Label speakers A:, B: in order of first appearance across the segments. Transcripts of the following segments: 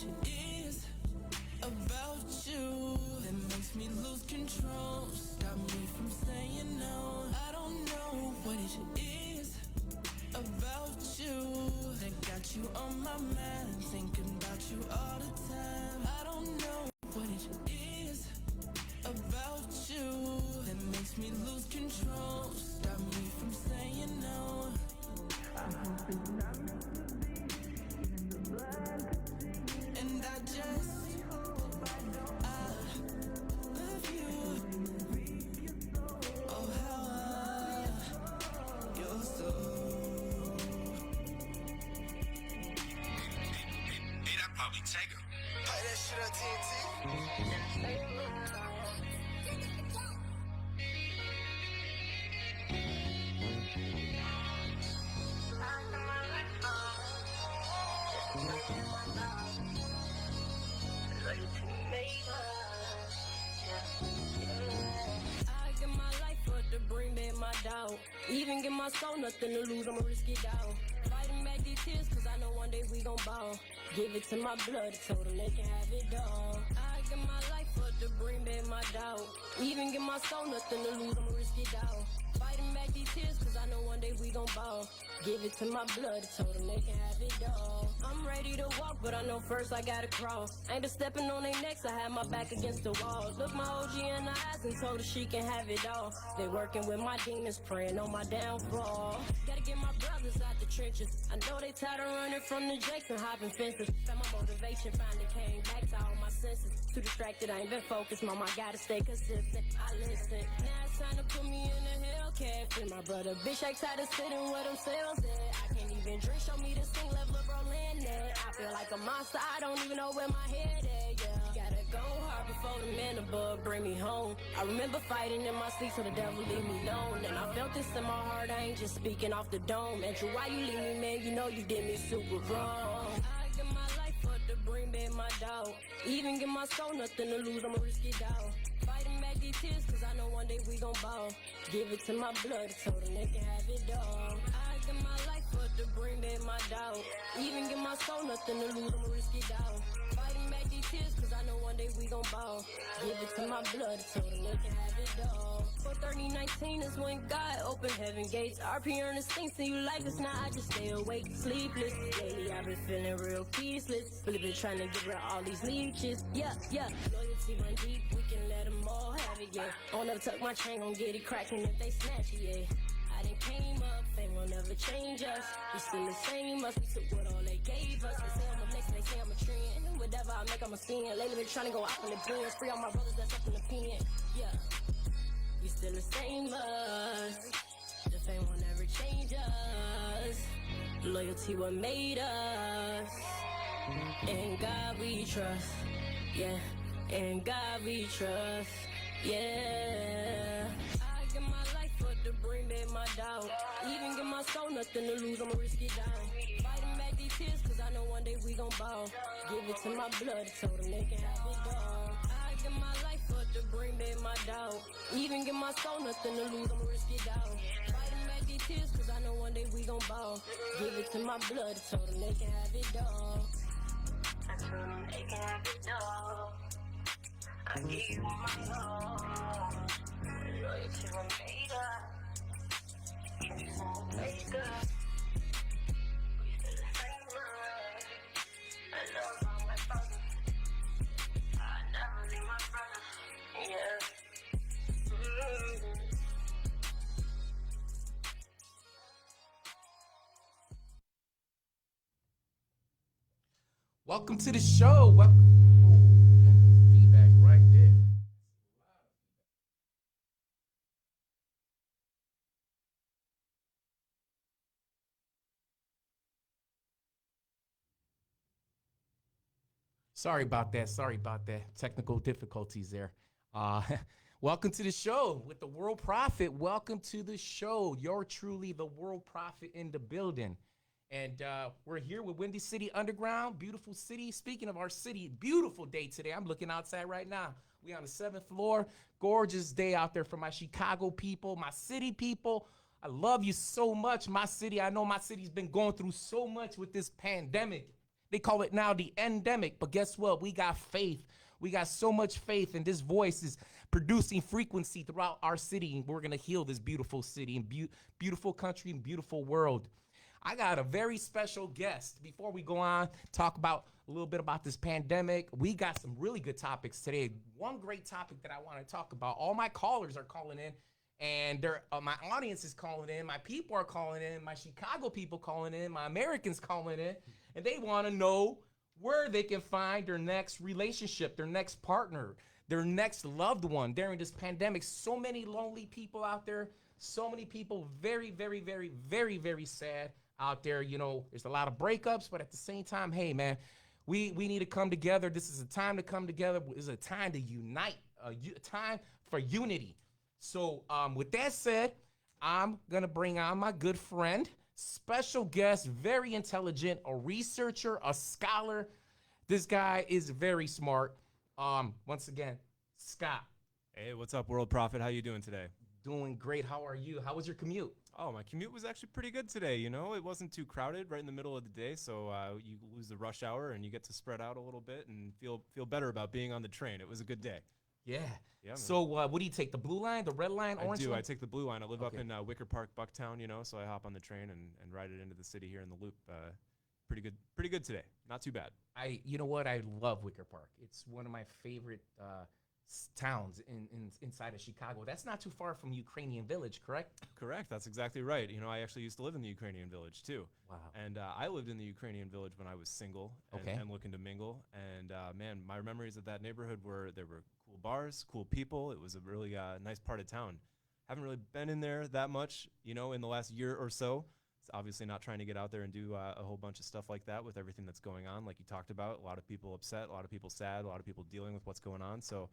A: it is about you that makes me lose control. Stop me from saying no. I don't know what it is about you that got you on my mind, thinking about you all the time. I don't know what it is about you that makes me lose control. Stop me from saying no. I hope it's not meant to be in the blood. And I just love you. Oh, how you're so.
B: Hey, that probably take her.
C: Play that shit on TNT.
A: I give my life up to bring back my doubt. Even give my soul nothing to lose, I'ma risk it out. Fighting back these tears, cause I know one day we gon' ball. Give it to my blood, told them they can have it all. I give my life up to bring back my doubt. Even give my soul nothing to lose, I'ma risk it out. Fighting back these tears, cause I know one day we gon' ball. Give it to my blood, told them they can have it all. I'm ready to walk, but I know first I gotta cross. Ain't been stepping on their necks, I had my back against the wall. Look my OG in the eyes and told her she can have it all. They working with my demons, praying on my downfall. Gotta get my brothers out the trenches. I know they tired of running from the jakes and hopping fences. Found my motivation, finally came back to all my senses. Too distracted, I ain't been focused, mama, I gotta stay consistent. I listen. Now it's time to put me in a Hellcat. Free my brother, bitch, I tired of sitting where them cells at. I can't even drink, show me the same level of bro land at. I feel like a monster, I don't even know where my head at, yeah. Gotta go hard before the man above bring me home. I remember fighting in my sleep so the devil leave me alone. And I felt this in my heart, I ain't just speaking off the dome. Andrew, why you leave me, man? You know you did me super wrong. I give my life up to bring back my doubt. Even give my soul nothing to lose, I'ma risk it out. Fighting back these tears, cause I know one day we gon' ball. Give it to my blood, told them they can have it all. I give my life up to bring back my doubt. Even give my soul nothing to lose, I'ma risk it out. Fighting back these tears, cause I know one day we gon' ball. Give it to my blood, told them they can have it all. 4/30/19 is when God opened heaven gates. RP Ernestine, see you like this, now I just stay awake, sleepless. Lately I've been feeling real peaceless. Really been trying to get rid of all these leeches. Yeah, loyalty run deep, we can let them all have it, yeah. I'll never tuck my chain, gon' get it cracking if they snatch it, yeah. I done came up, fame will never change us. We still the same, us, we took what all they gave us. They say I'm a next, they say I'm a trend. And whatever I make, I'm a sin. Lately been trying to go out in the bins. Free all my brothers that's up in the pen. Yeah, we still the same us. The fame will never change us. Loyalty what made us. In God we trust. Yeah, in God we trust. Yeah. I give my life up to bring back my doubt. Even give my soul nothing to lose, I'ma risk it down. Fighting back these tears, cause I know one day we gon' ball. Give it to my blood, told them they can have it all. I give my life up to bring back my doubt. Even give my soul nothing to lose, I'ma risk it down. Fighting back these tears, cause I know one day we gon' ball. Give it to my blood, told them they can have it all. I told them they can have it all. I give you my all. Loyalty will make us. You won't make us. We still the same love. I love all my brothers. I never leave my brothers. Yeah.
D: Welcome to the show. Feedback right there. Sorry about that. Technical difficulties there. Welcome to the show with the World Prophet. Welcome to the show. You're truly the World Prophet in the building. And we're here with Windy City Underground, beautiful city. Speaking of our city, beautiful day today. I'm looking outside right now. We on the 7th floor. Gorgeous day out there for my Chicago people, my city people. I love you so much, my city. I know my city's been going through so much with this pandemic. They call it now the endemic, but guess what? We got faith. We got so much faith, and this voice is producing frequency throughout our city, and we're gonna heal this beautiful city and beautiful country and beautiful world. I got a very special guest. Before we go on, talk about a little bit about this pandemic, we got some really good topics today. One great topic that I want to talk about. All my callers are calling in, and my audience is calling in. My people are calling in. My Chicago people calling in. My Americans calling in, and they want to know where they can find their next relationship, their next partner, their next loved one during this pandemic. So many lonely people out there. So many people very, very, very, very, very sad out there. You know, there's a lot of breakups, but at the same time, hey, man, we need to come together. This is a time to come together. This is a time to unite, a time for unity. So with that said, I'm going to bring on my good friend, special guest, very intelligent, a researcher, a scholar. This guy is very smart. Once again, Scott.
E: Hey, what's up, World Prophet? How you doing today?
D: Doing great. How are you? How was your commute?
E: Oh, my commute was actually pretty good today. You know, it wasn't too crowded right in the middle of the day, so you lose the rush hour and you get to spread out a little bit and feel better about being on the train. It was a good day.
D: Yeah.
E: Yeah, man.
D: So what do you take? The blue line, the red line, orange line?
E: I take the blue line. I live up
D: Okay.
E: in Wicker Park, Bucktown, you know, so I hop on the train and ride it into the city here in the loop. Pretty good today. Not too bad.
D: You know what? I love Wicker Park. It's one of my favorite towns inside of Chicago. That's not too far from Ukrainian Village, correct?
E: Correct. That's exactly right. You know, I actually used to live in the Ukrainian Village too.
D: Wow.
E: And I lived in the Ukrainian Village when I was single and looking to mingle. And man, my memories of that neighborhood were there were cool bars, cool people. It was a really nice part of town. Haven't really been in there that much, you know, in the last year or so. It's obviously not trying to get out there and do a whole bunch of stuff like that with everything that's going on, like you talked about. A lot of people upset, a lot of people sad, a lot of people dealing with what's going on. So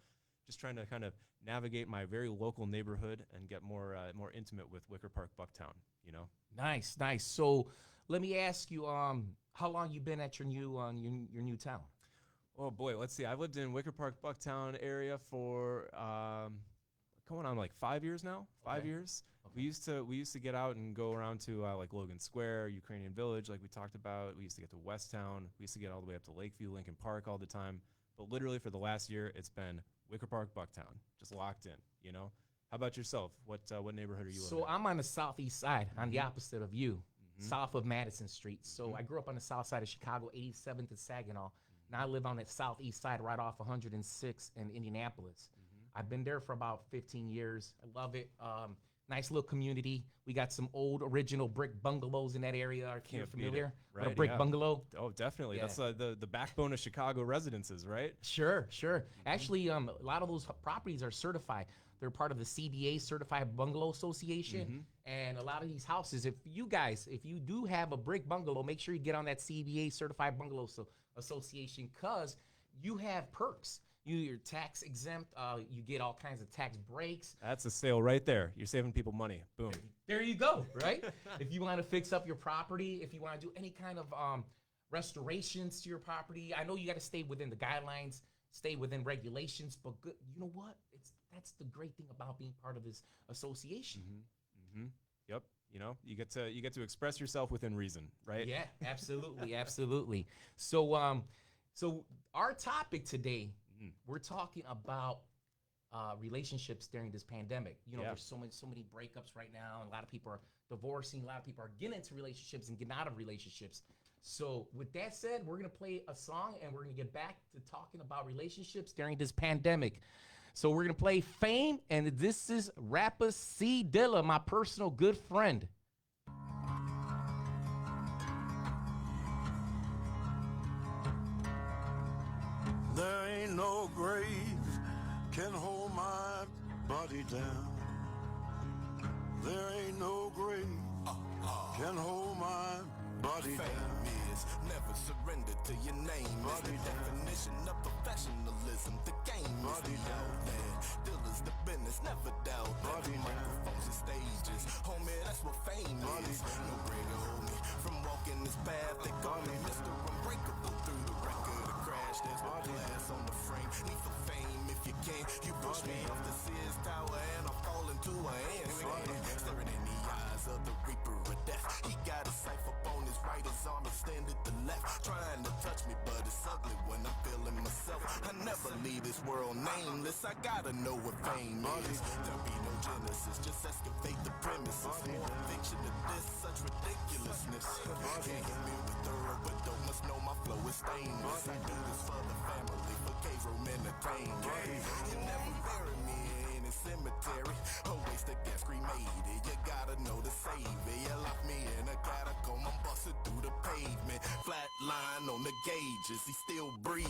E: just trying to kind of navigate my very local neighborhood and get more intimate with Wicker Park, Bucktown, you know?
D: Nice. So let me ask you, how long you been at your new town?
E: Oh boy, let's see. I've lived in Wicker Park, Bucktown area for going on like 5 years now. 5 years. We used to get out and go around to like Logan Square, Ukrainian Village, like we talked about. We used to get to Westtown. We used to get all the way up to Lakeview, Lincoln Park all the time. But literally for the last year, it's been Wicker Park, Bucktown, just locked in, you know? How about yourself? What neighborhood are you in?
D: So I'm on the southeast side, on the opposite of you, south of Madison Street. So I grew up on the south side of Chicago, 87th and Saginaw. Now I live on the southeast side, right off 106 in Indianapolis. I've been there for about 15 years. I love it. Nice little community. We got some old original brick bungalows in that area. Are you
E: Can't beat it,
D: familiar?
E: right?
D: With a brick bungalow.
E: Oh, definitely.
D: Yeah.
E: That's the backbone of Chicago residences, right?
D: Sure. Actually, a lot of those properties are certified. They're part of the CBA, Certified Bungalow Association. And a lot of these houses, if you do have a brick bungalow, make sure you get on that CBA, Certified Bungalow Association, because you have perks. You're tax exempt. You get all kinds of tax breaks.
E: That's a sale right there. You're saving people money. Boom.
D: There you go, right? If you want to fix up your property, if you want to do any kind of restorations to your property, I know you got to stay within the guidelines, stay within regulations, but good, you know what? That's the great thing about being part of this association.
E: Yep. You know, you get to express yourself within reason, right?
D: Yeah, absolutely. So our topic today, we're talking about relationships during this pandemic. You know, there's so many breakups right now, and a lot of people are divorcing. A lot of people are getting into relationships and getting out of relationships. So with that said, we're gonna play a song, and we're gonna get back to talking about relationships during this pandemic. So we're gonna play Fame, and this is rapper C Dilla, my personal good friend.
F: There ain't no grave can hold my body down. There ain't no grave can hold my body down.
G: Is never surrender to your name. Body is the definition of professionalism. The game
F: Body
G: is
F: down.
G: man. Dealers the business, never doubt.
F: Body down.
G: Microphones and stages, homie, that's what fame
F: Body
G: is.
F: down.
G: No greater hold me from walking this path. They call me Mr. Unbreakable through the record of crash. There's no glass on the frame. Need for fame if you can. You push me off the Sears Tower and I'm falling to a handstand. Staring in the eyes of the reaper of death. He got a cipher on his right, his arm extended the left, trying to touch me, but it's ugly when I'm feeling myself. I never leave this world nameless, I gotta know what fame is. There'll be no genesis, just excavate the premises. More fiction than this, such ridiculousness. Can't hit me with thorough, but don't must know my flow is stainless. I do this for the family, for K-Room Entertainment. You never bury me in a cemetery, a waste of gas cremated. You gotta know to save it. You lock me in a catacomb, I'm busting through the pavement. Flat line on the gauges, he still breathing.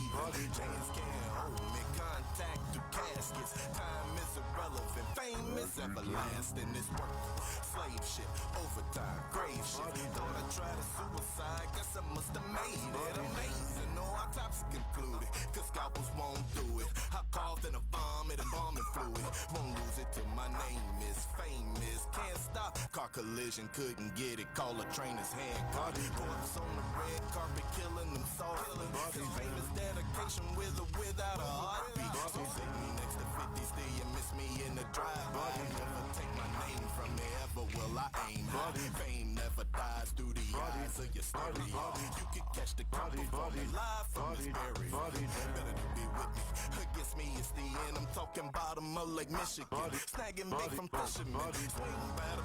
G: Chains can't hold me, contact through caskets. Time is irrelevant, fame is everlasting. It's work, slave shit, overtime, grave shit. Thought I tried a suicide, guess I must have made it. Amazing, no autopsy concluded, cause scalpels won't do it. I coughed in a vomit and bombing fluid. Won't lose it till my name is famous. Can't stop, car collision, couldn't get it. Call a trainer's hand caught. Corpse on the red carpet, killing them softly. His famous dedication with or without a heartbeat. So take me next to 50, still you miss me in the drive-by. Never take my name from me, ever will I aim high. Fame never dies through the eyes of your stereo. You can catch the couple from me live from this burial. Better to be with me, against me it's the end. I'm talking bottom of Lake Michigan, snagging bait from fishermen. Swing batter,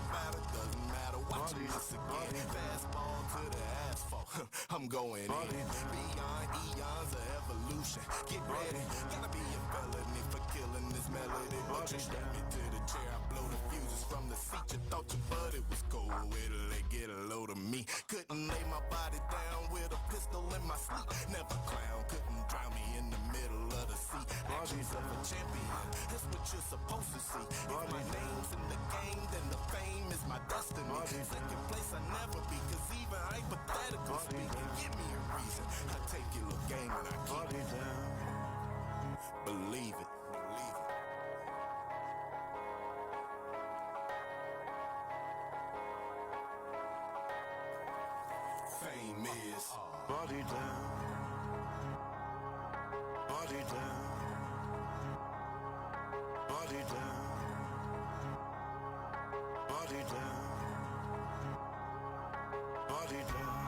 G: doesn't matter, watch me this again. Fastball to the asphalt, I'm going in. Beyond eons of evolution, get ready. Gotta be a felony for killing this melody. But you strap me to the chair, I blow the fuses from the seat. You thought your buddy was cold, it'll get a load of me. Couldn't lay my body down with a pistol in my sleep. Never clown, couldn't drown me in the middle of the sea. Actions of a champion, that's what you're supposed to see. If my name's in the game, then the fame is my destiny. Second place I never be, cause even hypothetical speaking, give me a reason. I take your little game and I keep it down. Believe it, believe it. Fame is
F: body down, body down, body down, body down, body down.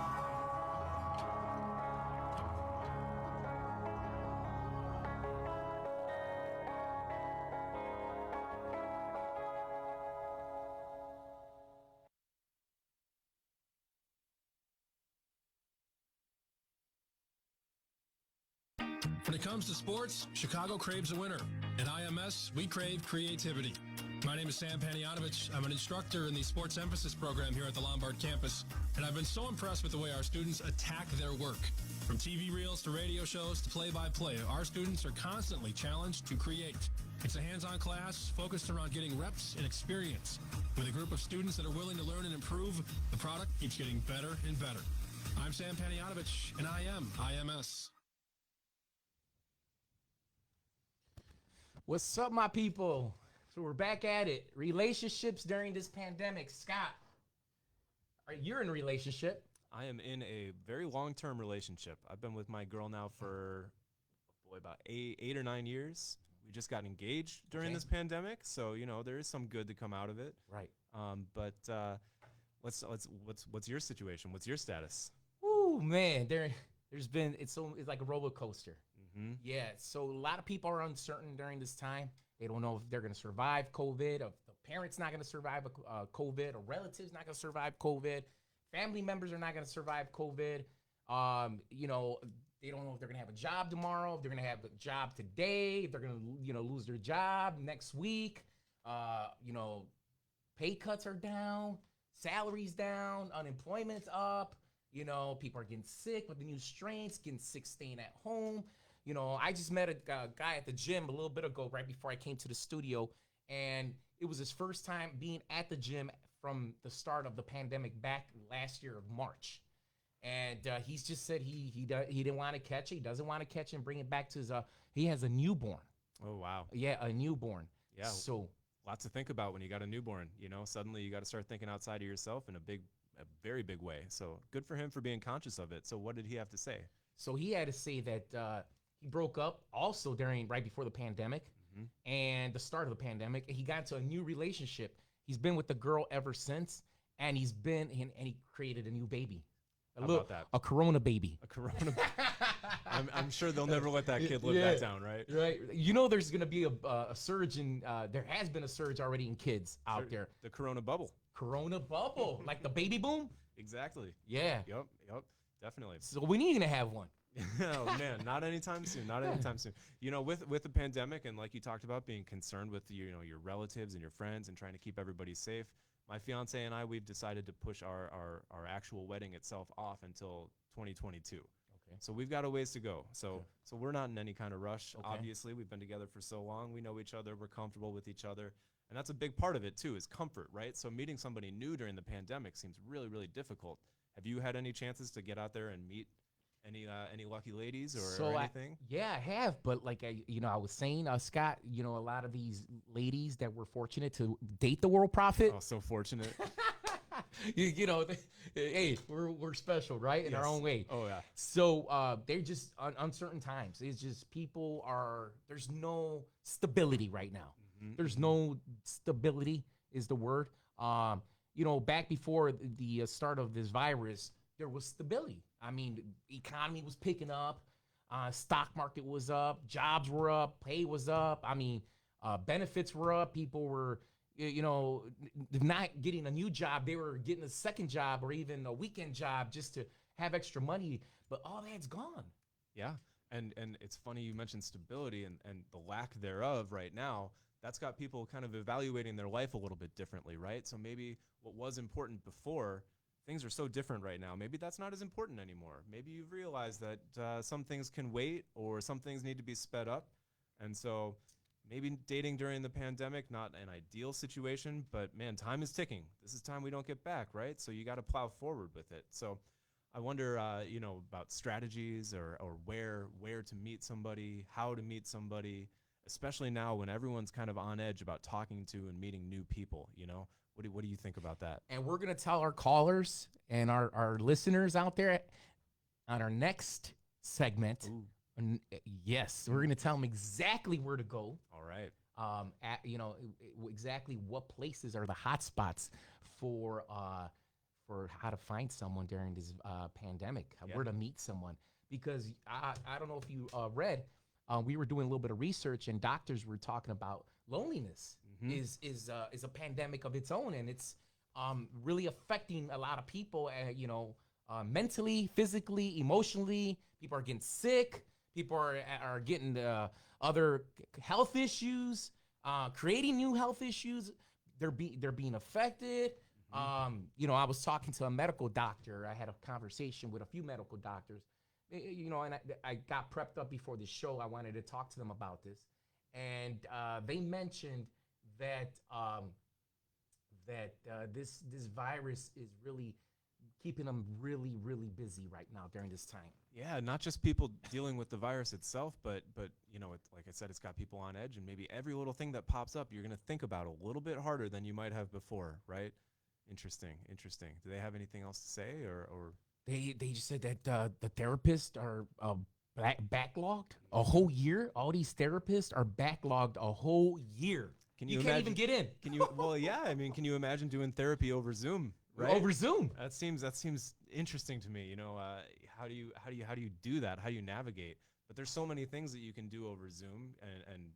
H: When it comes to sports, Chicago craves a winner. At IMS, we crave creativity. My name is Sam Panayotovich. I'm an instructor in the Sports Emphasis program here at the Lombard campus, and I've been so impressed with the way our students attack their work. From TV reels to radio shows to play-by-play, our students are constantly challenged to create. It's a hands-on class focused around getting reps and experience. With a group of students that are willing to learn and improve, the product keeps getting better and better. I'm Sam Panayotovich, and I am IMS.
D: What's up, my people? So we're back at it. Relationships during this pandemic. Scott, you're in a relationship.
E: I am in a very long-term relationship. I've been with my girl now for, about eight or 9 years. We just got engaged during this pandemic, so there is some good to come out of it.
D: Right.
E: But what's your situation? What's your status?
D: Ooh, man, there's been it's like a roller coaster.
E: Mm-hmm.
D: Yeah, so a lot of people are uncertain during this time. They don't know if they're going to survive COVID, if the parent's not going to survive COVID, a relative's not going to survive COVID, family members are not going to survive COVID. They don't know if they're going to have a job tomorrow, if they're going to have a job today, if they're going to, lose their job next week. Pay cuts are down, salaries down, unemployment's up. People are getting sick with the new strains, getting sick staying at home. I just met a guy at the gym a little bit ago, right before I came to the studio, and it was his first time being at the gym from the start of the pandemic back last year of March. And he's just said he didn't want to catch it. He doesn't want to catch it and bring it back to his, he has a newborn.
E: Oh, wow.
D: Yeah, a newborn.
E: Yeah.
D: So
E: lots to think about when you got a newborn. Suddenly you got to start thinking outside of yourself in a very big way. So good for him for being conscious of it. So what did he have to say?
D: So he had to say that he broke up also right before the pandemic and the start of the pandemic. And he got into a new relationship. He's been with the girl ever since, and he created a new baby.
E: How about that?
D: A Corona baby.
E: A Corona. I'm sure they'll never let that kid live that down, right?
D: Right. You know, there's going to be a surge in. There has been a surge already in kids out there.
E: The Corona bubble.
D: Corona bubble, like the baby boom.
E: Exactly.
D: Yeah.
E: Yep. Definitely.
D: So we need to have one.
E: Oh man, not anytime soon. Not anytime soon. You know, with the pandemic and like you talked about being concerned with your relatives and your friends and trying to keep everybody safe. My fiance and I, we've decided to push our actual wedding itself off until 2022. Okay. So we've got a ways to go. So we're not in any kind of rush. Okay. Obviously, we've been together for so long. We know each other. We're comfortable with each other. And that's a big part of it too, is comfort, right? So meeting somebody new during the pandemic seems really, really difficult. Have you had any chances to get out there and meet any lucky ladies or anything?
D: I have, but like I was saying, Scott, a lot of these ladies that were fortunate to date the World Prophet.
E: Oh, so fortunate.
D: Hey, we're special, right? In our own way.
E: Oh yeah.
D: So they're just uncertain times. It's just there's no stability right now. Mm-hmm. There's no stability is the word. Back before the start of this virus, there was stability. I mean, the economy was picking up, stock market was up, jobs were up, pay was up. I mean, benefits were up. People were, not getting a new job. They were getting a second job or even a weekend job just to have extra money. But all that's gone.
E: Yeah. And it's funny you mentioned stability and the lack thereof right now. That's got people kind of evaluating their life a little bit differently, right? So maybe what was important before, things are so different right now. Maybe that's not as important anymore. Maybe you've realized that some things can wait or some things need to be sped up. And so maybe dating during the pandemic, not an ideal situation, but man, time is ticking. This is time we don't get back, right? So you got to plow forward with it. So I wonder, about strategies or where to meet somebody, how to meet somebody, especially now when everyone's kind of on edge about talking to and meeting new people, What do you think about that?
D: And we're going to tell our callers and our listeners out there on our next segment. Yes, we're going to tell them exactly where to go.
E: All right.
D: Exactly what places are the hot spots for how to find someone during this pandemic, where to meet someone. Because I don't know if you read, we were doing a little bit of research and doctors were talking about loneliness. Mm-hmm. is a pandemic of its own, and it's really affecting a lot of people. Mentally, physically, emotionally. People are getting sick. People are getting other health issues, creating new health issues. They're being affected. Mm-hmm. I was talking to a medical doctor. I had a conversation with a few medical doctors. And I got prepped up before the show. I wanted to talk to them about this, and they mentioned that this virus is really keeping them really, really busy right now during this time.
E: Yeah, not just people dealing with the virus itself, but like I said, it's got people on edge, and maybe every little thing that pops up, you're going to think about a little bit harder than you might have before, right? Interesting. Do they have anything else to say, or?
D: They just said that the therapists are backlogged a whole year. All these therapists are backlogged a whole year. You can't even get in.
E: Can you? Well, yeah. I mean, can you imagine doing therapy over Zoom? Right?
D: Over Zoom.
E: That seems interesting to me. How do you do that? How do you navigate? But there's so many things that you can do over Zoom and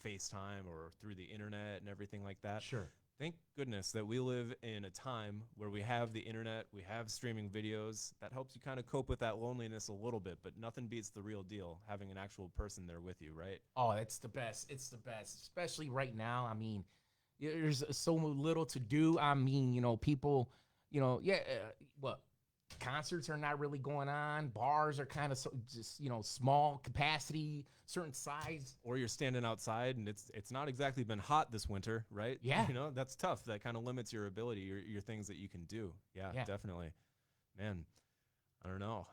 E: FaceTime or through the internet and everything like that.
D: Sure.
E: Thank goodness that we live in a time where we have the internet, we have streaming videos. That helps you kind of cope with that loneliness a little bit, but nothing beats the real deal, having an actual person there with you, right?
D: Oh, it's the best. It's the best, especially right now. I mean, there's so little to do. I mean, people, concerts are not really going on. Bars are kind of just small capacity, certain size.
E: Or you're standing outside and it's not exactly been hot this winter, right?
D: Yeah.
E: That's tough. That kind of limits your ability, your things that you can do. Yeah, definitely. Man, I don't know.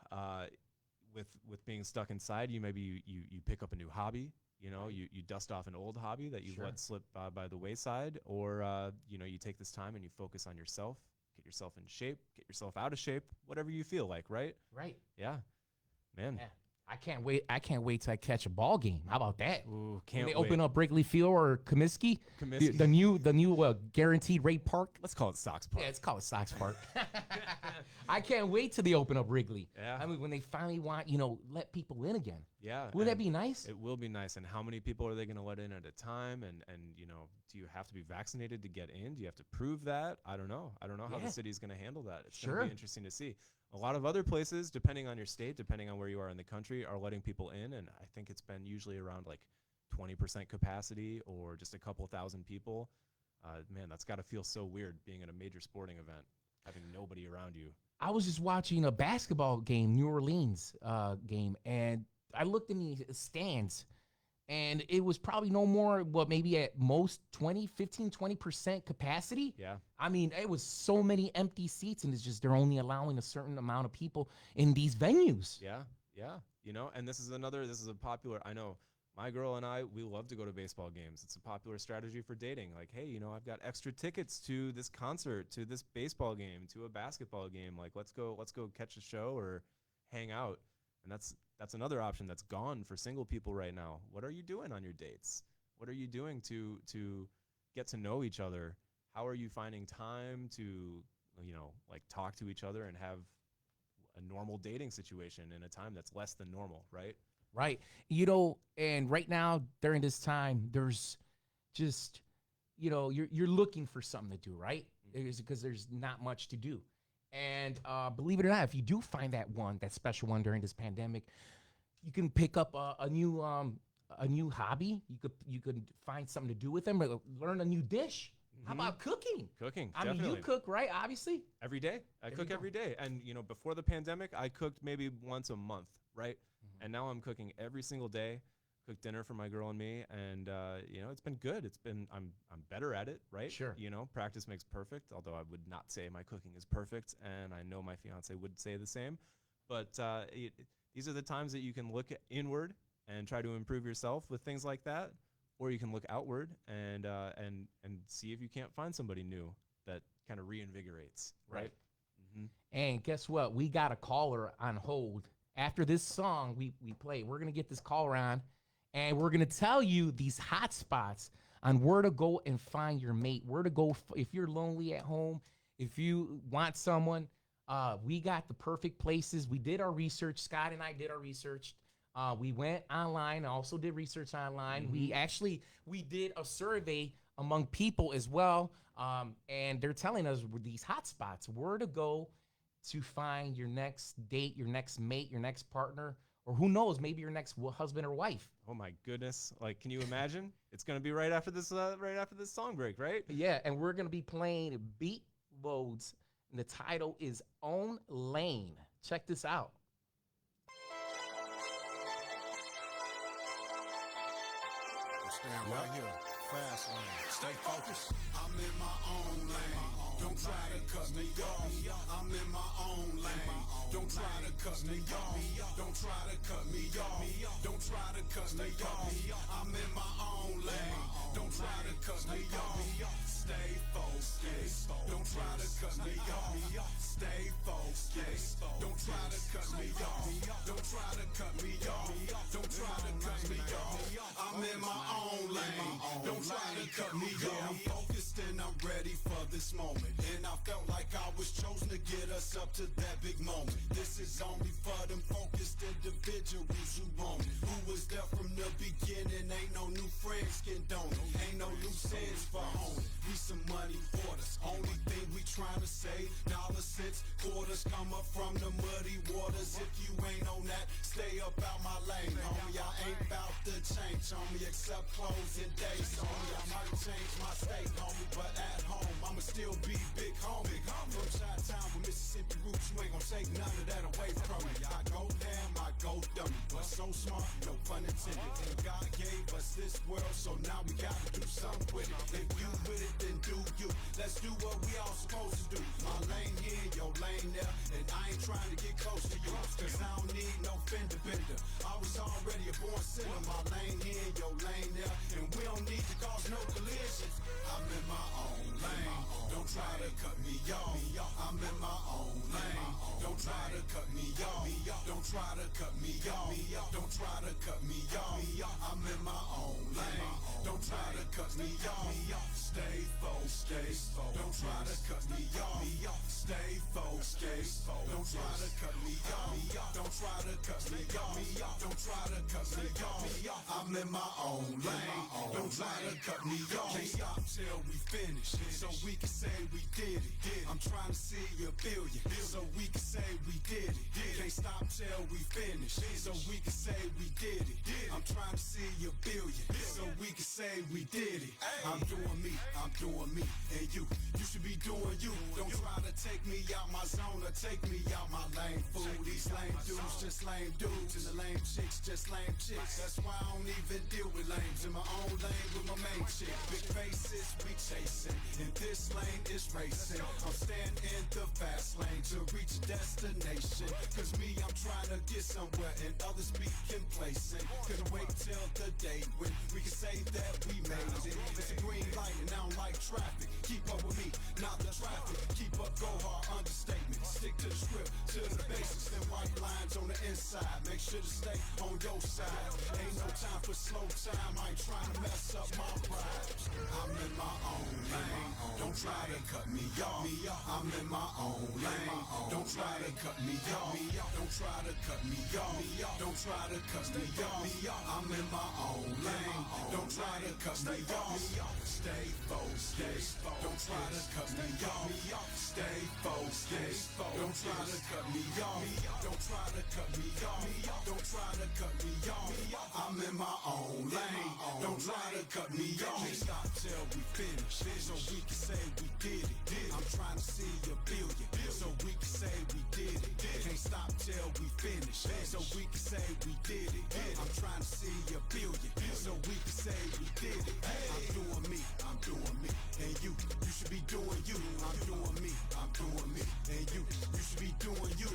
E: With being stuck inside, you pick up a new hobby. You dust off an old hobby that you've let slip by the wayside, or you take this time and you focus on yourself. Get yourself in shape, get yourself out of shape, whatever you feel like, right?
D: Right.
E: Yeah. Man.
D: Yeah. I can't wait. I can't wait till I catch a ball game. How about that?
E: Ooh,
D: When
E: can't
D: they
E: wait.
D: open up Wrigley Field or Comiskey,
E: Comiskey.
D: the new guaranteed rate park.
E: Let's call it Sox Park.
D: Yeah, it's called Sox Park. I can't wait till they open up Wrigley.
E: Yeah.
D: I mean, when they finally want, let people in again.
E: Yeah.
D: Wouldn't that
E: and
D: be nice?
E: It will be nice. And how many people are they going to let in at a time? And do you have to be vaccinated to get in? Do you have to prove that? I don't know. I don't know how
D: Yeah.
E: the city's going to handle that. It's going
D: Sure.
E: to be interesting to see. A lot of other places, depending on your state, depending on where you are in the country, are letting people in. And I think it's been usually around like 20% capacity or just a couple thousand people. Man, that's got to feel so weird being at a major sporting event, having nobody around you.
D: I was just watching a basketball game, New Orleans game, and I looked in the stands, and it was probably no more, maybe at most 20% capacity.
E: Yeah.
D: I mean, it was so many empty seats, and it's just they're only allowing a certain amount of people in these venues.
E: Yeah, yeah. And this is a popular, I know my girl and I, we love to go to baseball games. It's a popular strategy for dating. Like, hey, I've got extra tickets to this concert, to this baseball game, to a basketball game. Like, let's go catch a show or hang out. And that's another option that's gone for single people right now. What are you doing on your dates? What are you doing to get to know each other? How are you finding time to, like talk to each other and have a normal dating situation in a time that's less than normal, right?
D: Right. And right now during this time, there's just, you're looking for something to do, right? Because there's not much to do. And believe it or not, if you do find that special one during this pandemic, you can pick up a new hobby. You could find something to do with them, or learn a new dish. How about cooking?
E: Cooking,
D: I mean,
E: definitely.
D: you cook, right? Obviously.
E: Every day. I cook every day. And, before the pandemic, I cooked maybe once a month, right?
D: Mm-hmm.
E: And now I'm cooking every single day. Cook dinner for my girl and me, and it's been good. I'm better at it, right?
D: Sure.
E: Practice makes perfect. Although I would not say my cooking is perfect, and I know my fiance would say the same. But these are the times that you can look inward and try to improve yourself with things like that, or you can look outward and see if you can't find somebody new that kind of reinvigorates, right? Mm-hmm.
D: And guess what? We got a caller on hold. After this song we play, we're gonna get this caller on. And we're going to tell you these hot spots on where to go and find your mate, where to go if you're lonely at home, if you want someone. We got the perfect places. We did our research. Scott and I did our research. We went online, also did research online.
E: Mm-hmm.
D: We did a survey among people as well. And they're telling us these hot spots, where to go to find your next date, your next mate, your next partner, or who knows, maybe your next husband or wife.
E: Oh my goodness! Like, can you imagine? It's gonna be right after this song break, right?
D: Yeah, and we're gonna be playing Beat Modes, and the title is Own Lane. Check this out.
G: Stand right here, fast lane. Stay focused. I'm in my own lane. Don't try to cut me off. I'm in my own lane. Don't try to cut me off. Don't try to cut me off. Don't try to cut me off. I'm in my own lane. Don't try to cut me off. Stay focused. Don't try to cut me off. Stay focused. Don't try to cut me off. Don't try to cut me off. Don't try to cut me off. I'm in my own lane. Don't try to cut me off. I'm focused and I'm ready for this moment. And I felt like I was chosen to get us up to that big moment. This is only for them focused individuals who want it. Who was there from the beginning? Ain't no new friends can don't it. Ain't no loose ends for home. We some money orders. Only thing we trying to save, dollars, cents, quarters come up from the muddy waters. If you ain't on that, stay up out my lane. Homie, I ain't about to change, homie, except clothes and days. Homie, I might change my state, homie, but at home, I'ma still be big homie. From Chi-Town with Mississippi roots, you ain't gon' take none of that away from me. I go damn, I go dummy, but so smart, no pun intended. And God gave us this world, so now we gotta do something with it. If you with it, then do you. Let's do what we all supposed to do. My lane here, your lane there, and I ain't trying to get close to you, cause I don't need no fender bender. I was already a born sinner. My lane here, your lane there, and we don't need to cause no collisions. I'm in my own lane. Don't try to cut me off. I'm in my own lane. Don't try to cut me off. Don't try to cut me off. try to cut me off. I'm in my own lane. Don't try to cut me off. Stay focused. Don't try to cut me off. Stay focused. Don't try to cut me off. Don't try to cut me off. Don't try to cut me off. I'm in my own lane. Don't try to cut me off. Can't stop till we finish, so we can say we did it. I'm trying to see a billion, so we can say we did it. Can't stop till we finish, so we can say we did it. I'm trying to see a billion, so we can say we did it. I'm doing me, and you should be doing you. Don't try to take me out my zone or take me out my lane. Fool, these lame dudes just lame dudes, and the lame chicks just lame chicks. That's why I don't even deal with lames. In my own lane with my main chick. Big faces we chasing, and this lane is racing. I'm staying in the fast lane to reach destination. Cause me, I'm trying to get somewhere, and others be complacent. Couldn't wait till the day when we can say that we made it. It's a green light and I don't like traffic. Keep up with me, not the traffic. Keep up, go hard, understatement. Stick to the script, to the basics. Them white lines on the inside. Make sure to stay on your side. Ain't no time for slow time. I ain't trying to mess up my pride. I'm in my own lane. Don't try to cut me off. I'm in my own lane. Don't try to cut me off. Don't try to cut me off. Don't try to cut me off. I'm in my own lane. Don't try to cut me off. Stay focused. Don't try to cut me off. Stay focused. Don't try to cut me off. Don't try to cut me off. Don't try to cut me off. I'm in my own lane. Don't try to cut me off. Can't stop till we finish, so we can say we did it. I'm trying to see a billion, so we can say we did it. Can't stop till we finish, so we can say we did it. I'm trying to see a billion, so we can say we did it. I'm doing me, and you should be doing you. I'm doing me, and you should be doing you.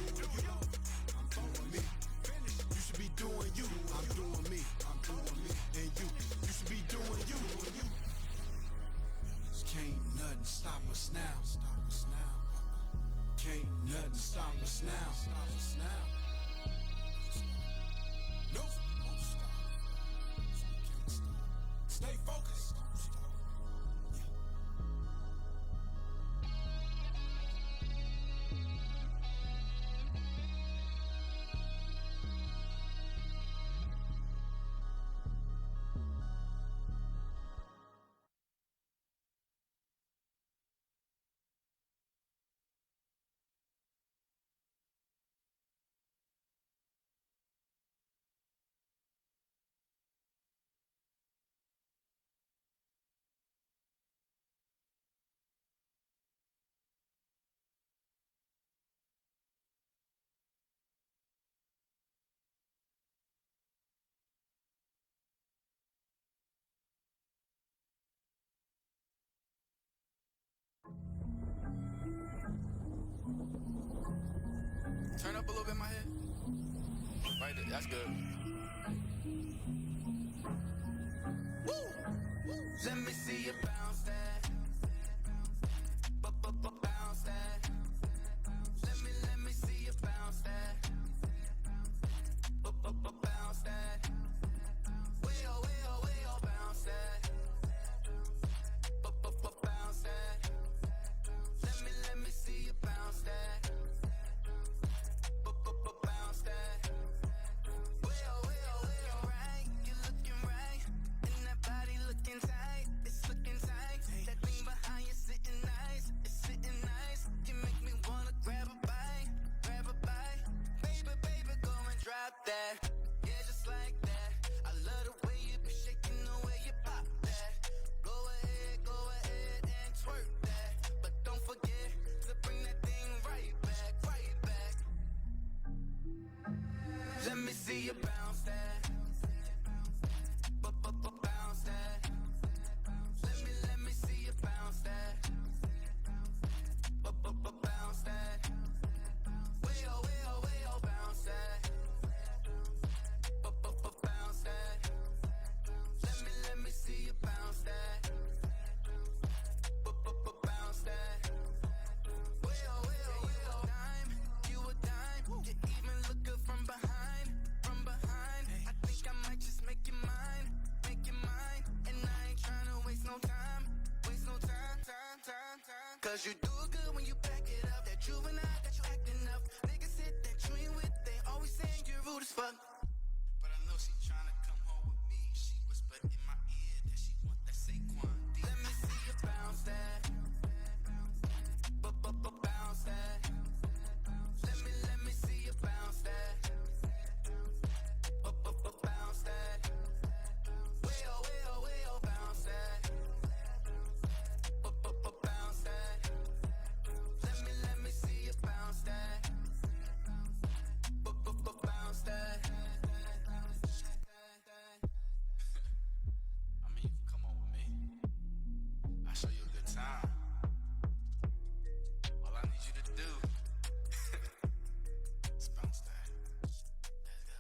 G: I'm doing me, you should be doing you. I'm doing me, and you should be doing you. Can't nothing stop us now. Can't nothing stop us now. No, won't stop. Stay focused.
C: Turn up a little bit in my head. Right there, that's good. Woo! Let me see you bounce that. Bounce that. Let me see you bounce that. Bounce that. Way oh, bounce that. Bounce that. Let me see you bounce that. Bounce that. Way oh, right. You looking right, and that body looking tight. It's looking tight. That thing behind you sitting nice. It's sitting nice. You make me wanna grab a bite. Baby, go and drop that. Yeah, just like that. I love the way you be shaking, the way you pop that. Go ahead and twerk that. But don't forget to bring that thing right back. Let me see you bounce that. Bounce that. Let me see you bounce that. Bounce that. Way oh, bounce that. Bounce that. Let me see you bounce that. Bounce that. Way oh, dime, you a dime. You even look good from behind. Cause you do good when you back it up. That juvenile got you acting up. Niggas said that you ain't with, they always saying you're rude as fuck. But I know she tryna come home with me. She whispered in my ear that she want that Saquon. Let me see you bounce that. Bounce that. Let me see you bounce that. Bounce that. Way oh, bounce that. Bounce that. Let me see you bounce that. Bounce that. I mean, you can come on with me. I'll show you a good time. All I need you to do is bounce that. Let's go. Get it right.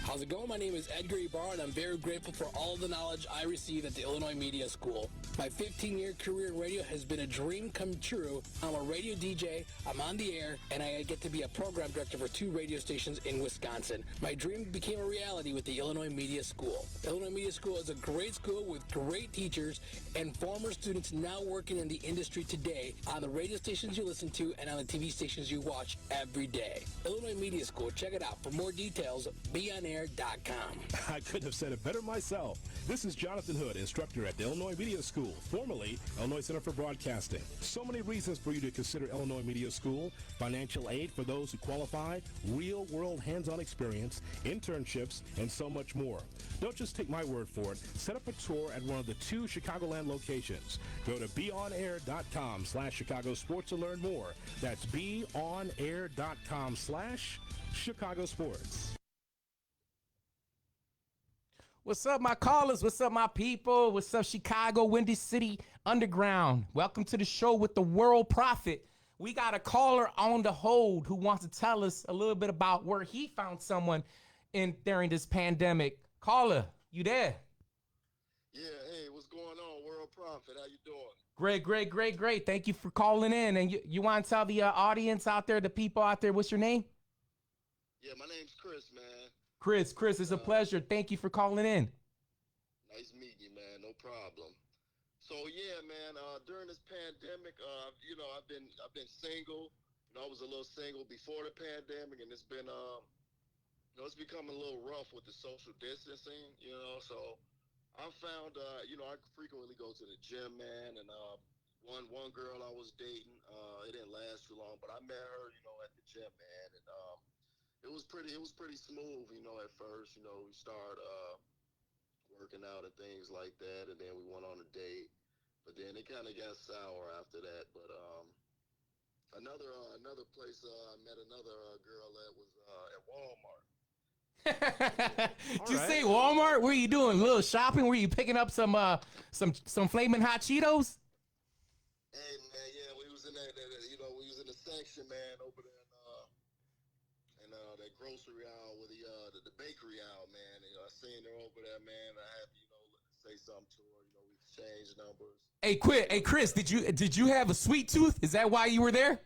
I: How's it going? My name is Edgar Ibarra, and I'm very grateful for all the knowledge I received at the Illinois Media School. My 15-year career in radio has been a dream come true. I'm a radio DJ, I'm on the air, and I get to be a program director for 2 radio stations in Wisconsin. My dream became a reality with the Illinois Media School. Illinois Media School is a great school with great teachers and former students now working in the industry today on the radio stations you listen to and on the TV stations you watch every day. Illinois Media School, check it out. For more details, beonair.com.
J: I couldn't have said it better myself. This is Jonathan Hood, instructor at the Illinois Media School, formerly Illinois Center for Broadcasting. So many reasons for you to consider Illinois Media School: financial aid for those who qualify, real-world hands-on experience, internships, and so much more. Don't just take my word for it. Set up a tour at one of the 2 Chicagoland locations. Go to beonair.com/Chicago Sports to learn more. That's beonair.com/Chicago Sports.
D: What's up, my callers? What's up, my people? What's up, Chicago, Windy City Underground? Welcome to the show with the World Prophet. We got a caller on the hold who wants to tell us a little bit about where he found someone during this pandemic. Caller, you there?
K: Yeah, hey, what's going on, World Prophet? How you doing?
D: Great. Thank you for calling in. And you want to tell the audience out there, the people out there, what's your name?
K: Yeah, my name's Chris, man.
D: Chris, it's a pleasure. Thank you for calling in.
K: Nice meeting you, man. No problem. So yeah, man. During this pandemic, I've been single. I was a little single before the pandemic, and it's been it's becoming a little rough with the social distancing. So I found I frequently go to the gym, man, and one girl I was dating, it didn't last too long, but I met her, at the gym, man, and it was pretty smooth, at first. We started working out and things like that, and then we went on a date, but then it kind of got sour after that. But another place I met another girl at was at Walmart.
D: Did you say Walmart? What are you doing? A little shopping? Were you picking up some flaming hot Cheetos?
K: Hey man, yeah, we was in that we was in the section, man, over there in that grocery aisle with the bakery aisle, man. I seen her over there, man. I had to say something to her. We exchanged numbers.
D: Hey, Chris, did you have a sweet tooth? Is that why you were there?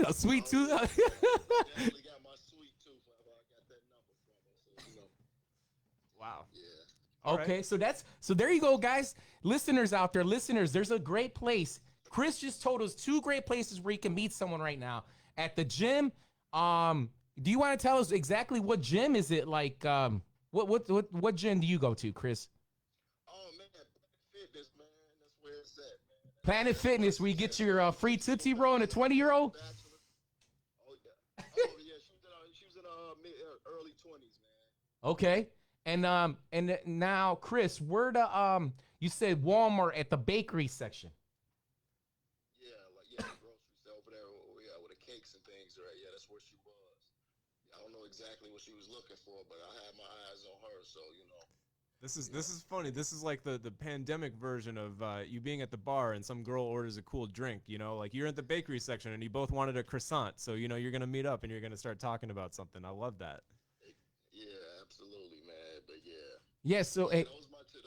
D: A sweet tooth?
K: Yeah, definitely got my sweet tooth. I got that number from her, so
E: Wow.
K: Yeah.
D: Okay, right. So there you go, guys. Listeners out there, there's a great place. Chris just told us 2 great places where you can meet someone right now. At the gym, do you want to tell us exactly what gym is it like? What gym do you go to, Chris?
K: Oh man, Planet Fitness, man. That's where it's at, man.
D: Planet Fitness, where you get your free Tootsie Roll and a 20-year-old?
K: Oh yeah. She was in early 20s, man.
D: Okay. And now, Chris, where you said Walmart at the bakery section.
K: Yeah, the grocery store over there, where the cakes and things are at. Yeah, that's where she was. I don't know exactly what she was looking for, but I had my eyes on her, so
E: This is funny. This is like the pandemic version of you being at the bar and some girl orders a cool drink. Like you're at the bakery section and you both wanted a croissant, so you're gonna meet up and you're gonna start talking about something. I love that.
K: Yeah, absolutely, man. But yeah.
D: Yeah. So
K: those are my 2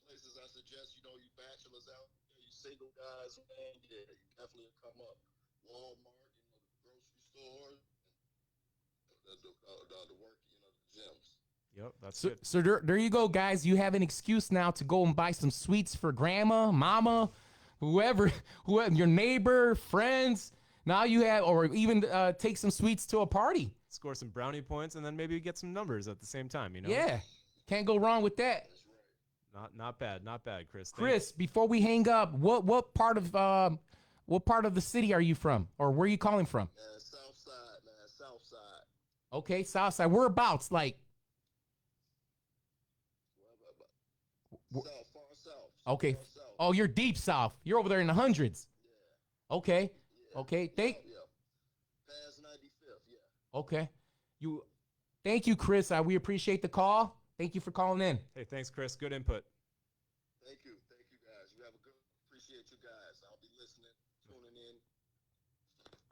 K: places I suggest. You bachelors out there, you single guys, man. Yeah, you definitely come up. Walmart, the grocery store, the work, the gyms.
E: Yep, that's
D: So,
E: it.
D: so there you go, guys. You have an excuse now to go and buy some sweets for grandma, mama, whoever, your neighbor, friends. Now you have, or even take some sweets to a party.
E: Score some brownie points, and then maybe get some numbers at the same time. You know?
D: Yeah, can't go wrong with that.
E: Not bad, Chris.
D: Chris, before we hang up, what part of the city are you from, or where are you calling from?
K: South side, man. South side.
D: Okay, south side. Whereabouts? Like,
K: South, far south.
D: okay.
K: Far south.
D: Oh, you're deep south. You're over there in the hundreds.
K: Yeah.
D: Okay.
K: Yeah.
D: Okay.
K: Yeah. Past 95th, yeah.
D: Okay. Thank you, Chris. We appreciate the call. Thank you for calling in.
E: Hey, thanks, Chris. Good input.
K: Thank you, guys. You have a good. Appreciate you guys. I'll be listening, tuning in.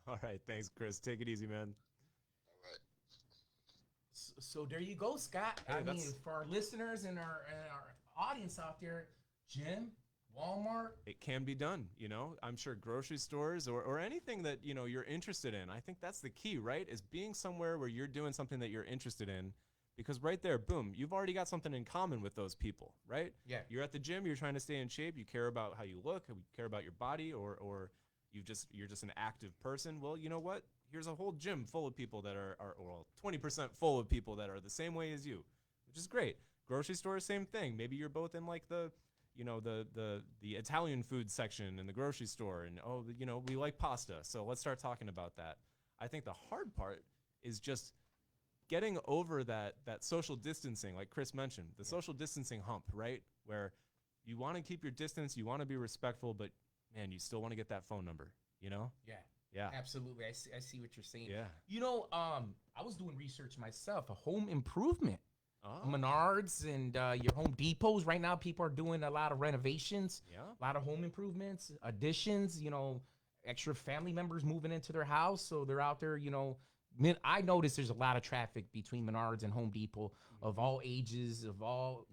E: All right, thanks, Chris. Take it easy, man.
K: All right.
D: So there you go, Scott.
E: Hey,
D: I mean, for our listeners and our audience out there, Jim, Walmart.
E: It can be done, you know. I'm sure grocery stores or anything that, you know, you're interested in. I think that's the key, right? Is being somewhere where you're doing something that you're interested in. Because right there, boom, you've already got something in common with those people, right?
D: Yeah.
E: You're at the gym, you're trying to stay in shape, you care about how you look, you care about your body, or you're just an active person. Well, you know what? Here's a whole gym full of people that are 20% full of people that are the same way as you, which is great. Grocery store, same thing. Maybe you're both in like the Italian food section in the grocery store, and we like pasta, so let's start talking about that. I think the hard part is just getting over that social distancing, like Chris mentioned, the social distancing hump, right? Where you want to keep your distance, you want to be respectful, but man, you still want to get that phone number, you know? Yeah.
D: Absolutely. I see what you're saying.
E: Yeah.
D: You know, I was doing research myself, a home improvement.
E: Oh.
D: Menards and your Home Depots. Right now, people are doing a lot of renovations,
E: Yeah.
D: a lot of home improvements, additions, extra family members moving into their house. So they're out there, I noticed there's a lot of traffic between Menards and Home Depot of all ages, of all,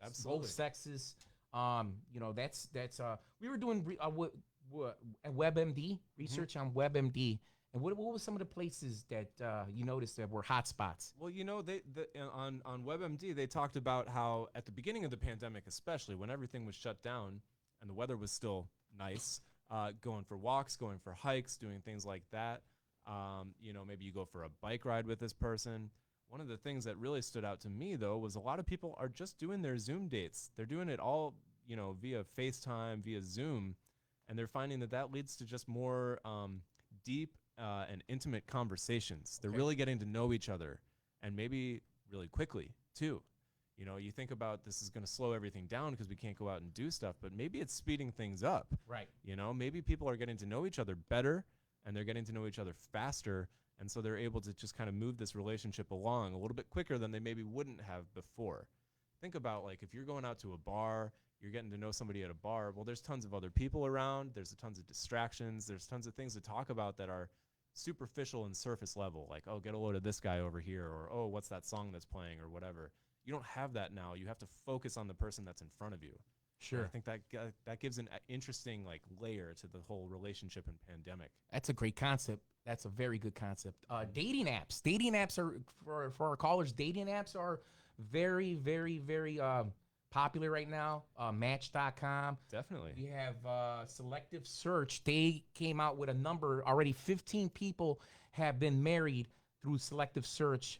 E: Absolutely.
D: both sexes. That's we were doing WebMD research on WebMD. And what was some of the places that you noticed that were hot spots?
E: Well, on WebMD, they talked about how at the beginning of the pandemic, especially when everything was shut down and the weather was still nice, going for walks, going for hikes, doing things like that. Maybe you go for a bike ride with this person. One of the things that really stood out to me, though, was a lot of people are just doing their Zoom dates. They're doing it all, via FaceTime, via Zoom, and they're finding that leads to just more deep and intimate conversations. They're really getting to know each other, and maybe really quickly, too. You think about this is going to slow everything down because we can't go out and do stuff, but maybe it's speeding things up.
D: Right.
E: Maybe people are getting to know each other better, and they're getting to know each other faster, and so they're able to just kind of move this relationship along a little bit quicker than they maybe wouldn't have before. Think about, like, if you're going out to a bar, you're getting to know somebody at a bar, well, there's tons of other people around, there's tons of distractions, there's tons of things to talk about that are superficial and surface level, like, oh, get a load of this guy over here, or, oh, what's that song that's playing, or whatever. You don't have that now. You have to focus on the person that's in front of you.
D: Sure.
E: And I think that gives an interesting layer to the whole relationship and pandemic.
D: That's a great concept. That's a very good concept. Dating apps. Dating apps are for our callers. Dating apps are very, very, very popular right now. Match.com.
E: Definitely.
D: We have Selective Search. They came out with a number already. 15 people have been married through Selective Search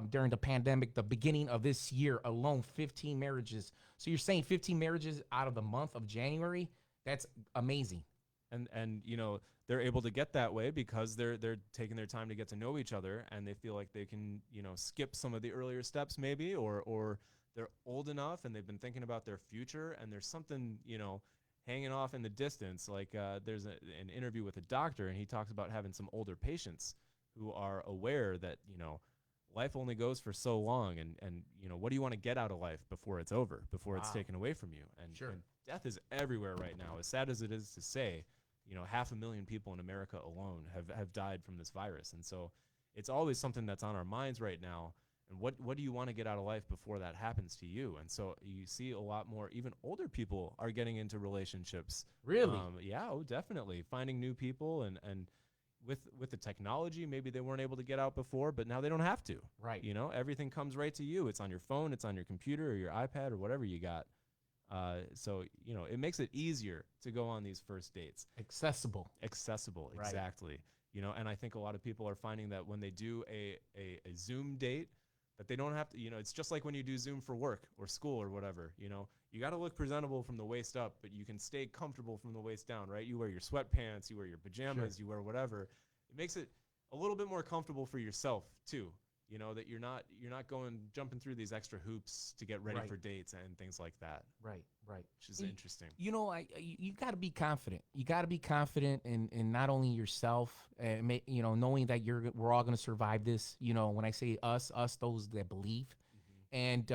D: during the pandemic. The beginning of this year alone, 15 marriages. So you're saying 15 marriages out of the month of January? That's amazing.
E: And they're able to get that way because they're taking their time to get to know each other, and they feel like they can skip some of the earlier steps maybe, or they're old enough and they've been thinking about their future, and there's something hanging off in the distance. Like there's an interview with a doctor, and he talks about having some older patients who are aware that life only goes for so long, and what do you want to get out of life before it's over, before it's taken away from you? And,
D: Sure.
E: and death is everywhere right now. As sad as it is to say, 500,000 people in America alone have died from this virus, and so it's always something that's on our minds right now. And what do you want to get out of life before that happens to you? And so you see a lot more, even older people are getting into relationships.
D: Really?
E: Yeah, definitely. Finding new people and with the technology, maybe they weren't able to get out before, but now they don't have to.
D: Right.
E: You know, everything comes right to you. It's on your phone, it's on your computer or your iPad or whatever you got. So, you know, it makes it easier to go on these first dates.
D: Accessible,
E: right. Exactly. You know, and I think a lot of people are finding that when they do a Zoom date, that they don't have to, you know, it's just like when you do Zoom for work or school or whatever, you know, you got to look presentable from the waist up, but you can stay comfortable from the waist down, right? You wear your sweatpants, you wear your pajamas, you wear whatever. It makes it a little bit more comfortable for yourself too. You know, that you're not jumping through these extra hoops to get ready for dates and things like that.
D: Right.
E: Which is interesting.
D: You know, you got to be confident. You got to be confident in not only yourself, you know, knowing that we're all going to survive this. You know, when I say us, those that believe, and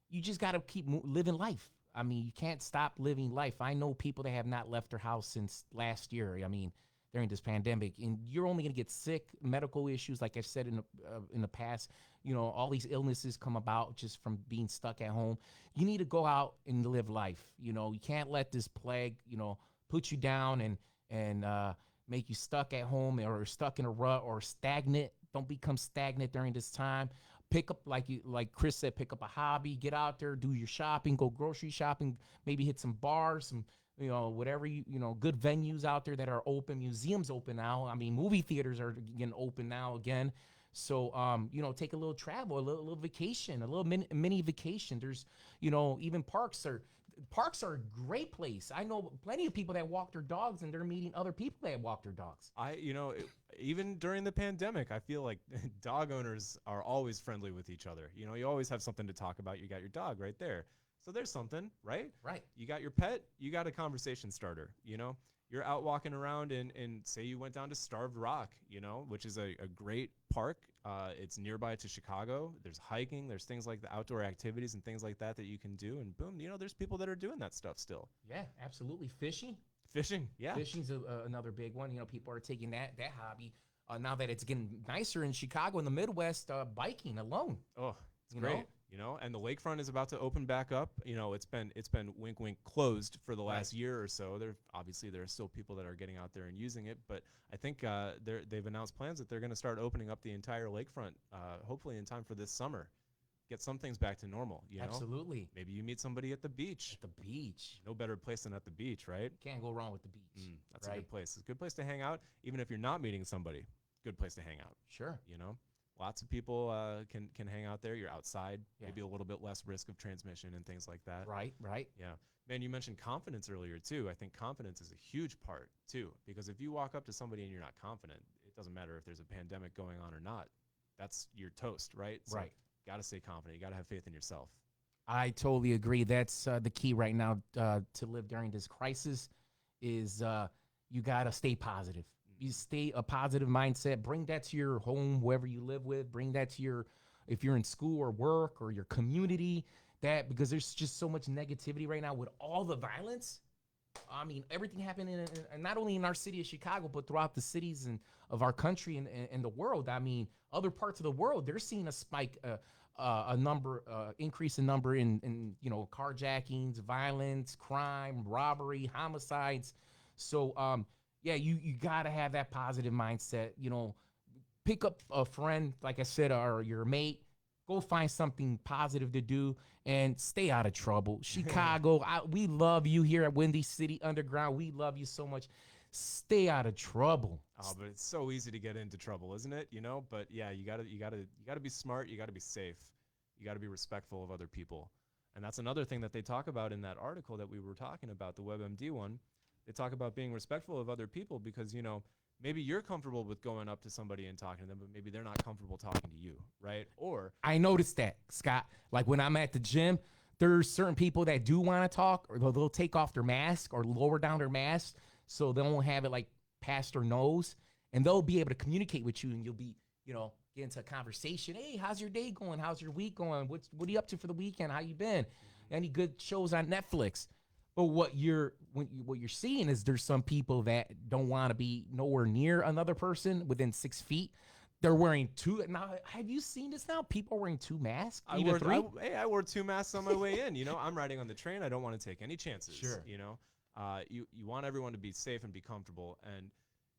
D: you just got to keep living life. I mean, you can't stop living life. I know people that have not left their house since last year. I mean, during this pandemic, and you're only going to get sick, medical issues, like I said in the past. You know, all these illnesses come about just from being stuck at home. You need to go out and live life. You know, you can't let this plague, you know, put you down and make you stuck at home or stuck in a rut or stagnant. Don't become stagnant during this time. Pick up, like Chris said, pick up a hobby, get out there, do your shopping, go grocery shopping, maybe hit some bars, some, you know, whatever, you know, good venues out there that are open, museums open now. I mean, movie theaters are getting open now again. So, you know, take a little travel, a little vacation, a little mini vacation. There's, you know, even parks are a great place. I know plenty of people that walk their dogs and they're meeting other people that walk their dogs.
E: You know, even during the pandemic, I feel like dog owners are always friendly with each other. You know, you always have something to talk about. You got your dog right there. So there's something, right?
D: Right.
E: You got your pet, you got a conversation starter, you know? You're out walking around and say you went down to Starved Rock, you know, which is a great park. It's nearby to Chicago. There's hiking. There's things like the outdoor activities and things like that you can do. And boom, you know, there's people that are doing that stuff still.
D: Yeah, absolutely. Fishing,
E: yeah.
D: Fishing's another big one. You know, people are taking that hobby. Now that it's getting nicer in Chicago and the Midwest, biking alone.
E: Oh, it's great. You know, and the lakefront is about to open back up. You know, it's been wink wink closed for the last year or so. There are still people that are getting out there and using it, but I think they've announced plans that they're going to start opening up the entire lakefront, hopefully in time for this summer. Get some things back to normal. You know?
D: Absolutely.
E: Maybe you meet somebody at the beach. No better place than at the beach, right?
D: Can't go wrong with the beach.
E: That's a good place. It's a good place to hang out, even if you're not meeting somebody. Good place to hang out.
D: Sure.
E: You know. Lots of people can hang out there. You're outside, maybe a little bit less risk of transmission and things like that.
D: Right.
E: Yeah. Man, you mentioned confidence earlier, too. I think confidence is a huge part, too, because if you walk up to somebody and you're not confident, it doesn't matter if there's a pandemic going on or not. That's your toast, right? So
D: right.
E: Got to stay confident. You got to have faith in yourself.
D: I totally agree. That's the key right now to live during this crisis is you got to stay positive. You stay a positive mindset, bring that to your home, whoever you live with, bring that to if you're in school or work or your community, because there's just so much negativity right now with all the violence. I mean, everything happening and not only in our city of Chicago, but throughout the cities of our country and the world. I mean, other parts of the world, they're seeing a spike, increase in number in you know, carjackings, violence, crime, robbery, homicides. So, yeah, you got to have that positive mindset. You know, pick up a friend, like I said, or your mate. Go find something positive to do and stay out of trouble. Chicago, we love you here at Windy City Underground. We love you so much. Stay out of trouble.
E: Oh, but it's so easy to get into trouble, isn't it? You know, but yeah, you gotta be smart. You gotta be safe. You gotta be respectful of other people. And that's another thing that they talk about in that article that we were talking about, the WebMD one. They talk about being respectful of other people because, you know, maybe you're comfortable with going up to somebody and talking to them, but maybe they're not comfortable talking to you, right? Or
D: I noticed that, Scott. Like when I'm at the gym, there's certain people that do want to talk, or they'll take off their mask or lower down their mask so they won't have it like past their nose, and they'll be able to communicate with you, and you'll be, you know, get into a conversation. Hey, how's your day going? How's your week going? What are you up to for the weekend? How you been? Any good shows on Netflix? But what you're seeing is there's some people that don't want to be nowhere near another person within 6 feet. They're wearing two. Now, have you seen this now? People are wearing two masks.
E: I wore two masks on my way in. You know, I'm riding on the train. I don't want to take any chances.
D: Sure.
E: You know, you want everyone to be safe and be comfortable. And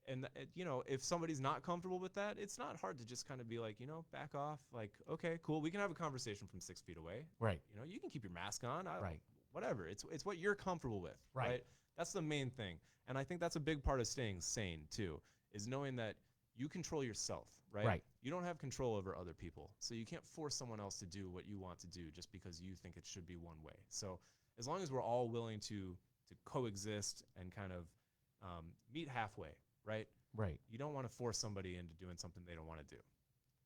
E: And you know, if somebody's not comfortable with that, it's not hard to just kind of be like, you know, back off. Like, okay, cool. We can have a conversation from 6 feet away.
D: Right.
E: You know, you can keep your mask on.
D: Right.
E: Whatever. It's what you're comfortable with. Right. That's the main thing. And I think that's a big part of staying sane too, is knowing that you control yourself. Right. You don't have control over other people. So you can't force someone else to do what you want to do just because you think it should be one way. So as long as we're all willing to coexist and kind of meet halfway, right? You don't want to force somebody into doing something they don't want to do.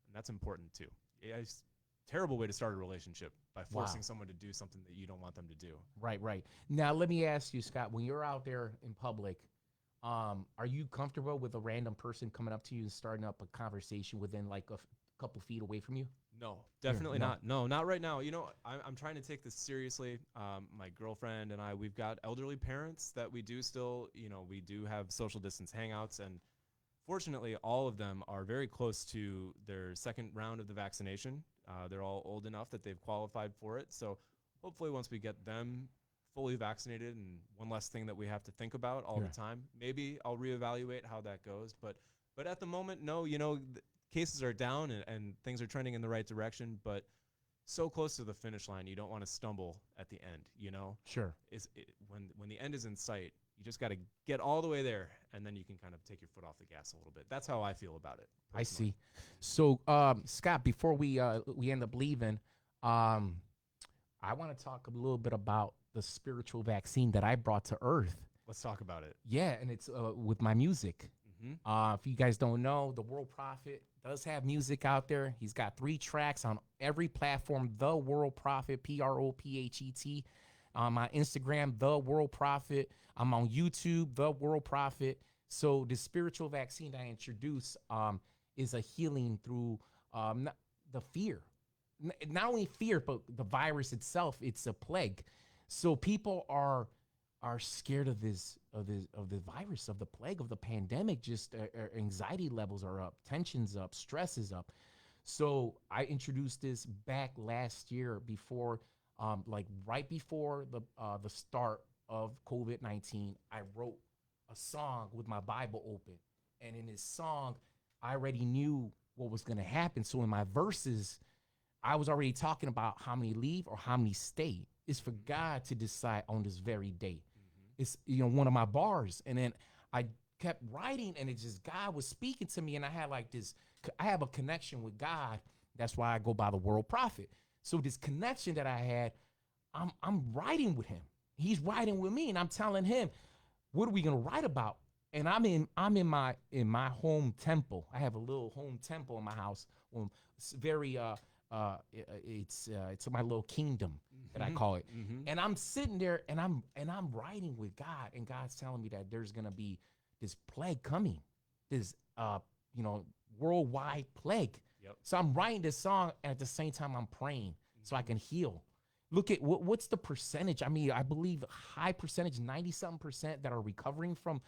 E: And that's important too. Yeah, it's a terrible way to start a relationship, by forcing someone to do something that you don't want them to do.
D: Right. Now, let me ask you, Scott, when you're out there in public, are you comfortable with a random person coming up to you and starting up a conversation within like a couple feet away from you?
E: No, definitely not. No, not right now. You know, I'm trying to take this seriously. My girlfriend and I, we've got elderly parents that we do still, you know, we do have social distance hangouts, and fortunately all of them are very close to their second round of the vaccination. They're all old enough that they've qualified for it. So hopefully once we get them fully vaccinated, and one less thing that we have to think about all the time, maybe I'll reevaluate how that goes. But at the moment, no, you know, cases are down and things are trending in the right direction, but so close to the finish line, you don't want to stumble at the end, you know?
D: Sure.
E: When the end is in sight, you just got to get all the way there, and then you can kind of take your foot off the gas a little bit. That's how I feel about it, personally.
D: I see. So, Scott, before we end up leaving, I want to talk a little bit about the spiritual vaccine that I brought to Earth.
E: Let's talk about it.
D: Yeah, and it's with my music. If you guys don't know, the World Prophet does have music out there. He's got 3 tracks on every platform. The World Prophet, Prophet. On my Instagram, The World Prophet. I'm on YouTube, The World Prophet. So the spiritual vaccine I introduced is a healing through the fear. Not only fear, but the virus itself. It's a plague. So people are scared of this virus, of the plague, of the pandemic. Just anxiety levels are up, tensions up, stress is up. So I introduced this back last year before, like right before the start of COVID-19. I wrote a song with my Bible open, and in this song, I already knew what was going to happen. So in my verses, I was already talking about how many leave or how many stay. It's for God to decide on this very day. It's, you know, one of my bars. And then I kept writing, and it's just God was speaking to me, and I have a connection with God. That's why I go by the World Prophet. So this connection that I had, I'm writing with him. He's writing with me, and I'm telling him, what are we gonna write about? And I'm in my home temple. I have a little home temple in my house. It's very it's my little kingdom that I call it. And I'm sitting there, and I'm writing with God, and God's telling me that there's gonna be this plague coming, this worldwide plague. So I'm writing this song, and at the same time I'm praying so I can heal. Look at what's the percentage? I mean, I believe high percentage, 90-something% that are recovering from,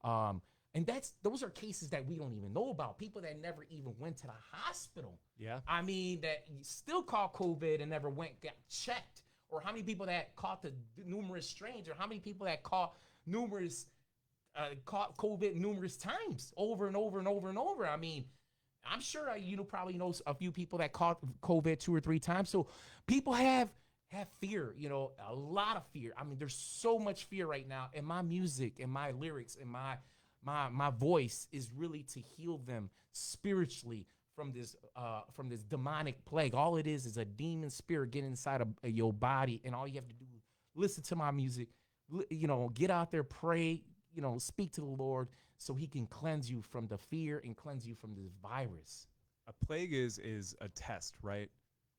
D: and those are cases that we don't even know about. People that never even went to the hospital.
E: Yeah.
D: I mean, that still caught COVID and never got checked. Or how many people that caught the numerous strains, or how many people that caught COVID numerous times, over and over and over and over. I mean, I'm sure you probably know a few people that caught COVID 2 or 3 times. So people have fear, a lot of fear. I mean, there's so much fear right now, and my music and my lyrics and my voice is really to heal them spiritually from this demonic plague. All it is a demon spirit getting inside of your body, and all you have to do is listen to my music, get out there, pray, speak to the Lord so he can cleanse you from the fear and cleanse you from this virus.
E: A plague is a test, right?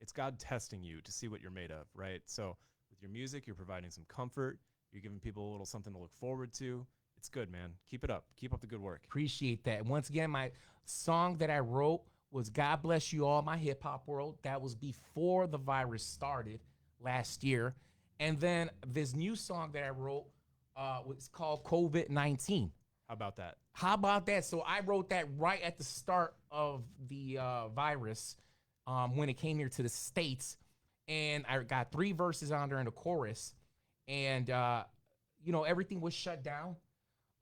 E: It's God testing you to see what you're made of, right? So with your music, you're providing some comfort. You're giving people a little something to look forward to. It's good, man. Keep it up. Keep up the good work.
D: Appreciate that. Once again, my song that I wrote was God Bless You All, My Hip Hop World. That was before the virus started last year. And then this new song that I wrote was called COVID-19.
E: How about that?
D: How about that? So I wrote that right at the start of the virus, when it came here to the States, and I got 3 verses on there in the chorus, and everything was shut down.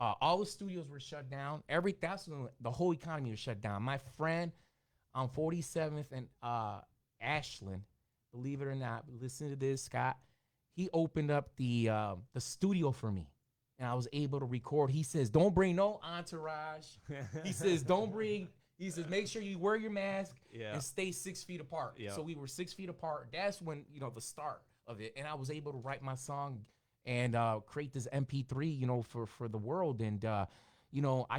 D: All the studios were shut down. That's when the whole economy was shut down. My friend on 47th and Ashland, believe it or not, listen to this, Scott. He opened up the studio for me, and I was able to record. He says, "Don't bring no entourage." He says, "Don't bring." He says, "Make sure you wear your mask and stay 6 feet apart." So we were 6 feet apart. That's when the start of it, and I was able to write my song and create this MP3, for the world. And I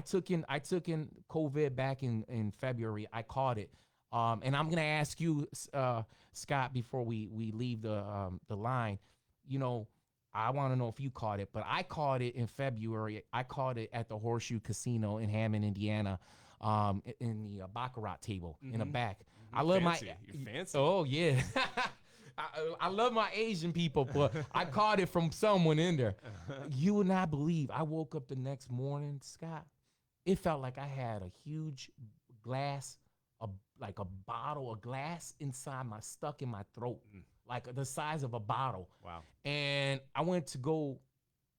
D: took in COVID back in February. I caught it, and I'm gonna ask you, Scott, before we leave the line. I want to know if you caught it, but I caught it in February. I caught it at the Horseshoe Casino in Hammond, Indiana, in the baccarat table in the back. I love
E: You're fancy.
D: Oh yeah. I love my Asian people, but I caught it from someone in there. You would not believe. I woke up the next morning, Scott. It felt like I had a huge glass, like a bottle of glass stuck in my throat, like the size of a bottle.
E: Wow.
D: And I went to go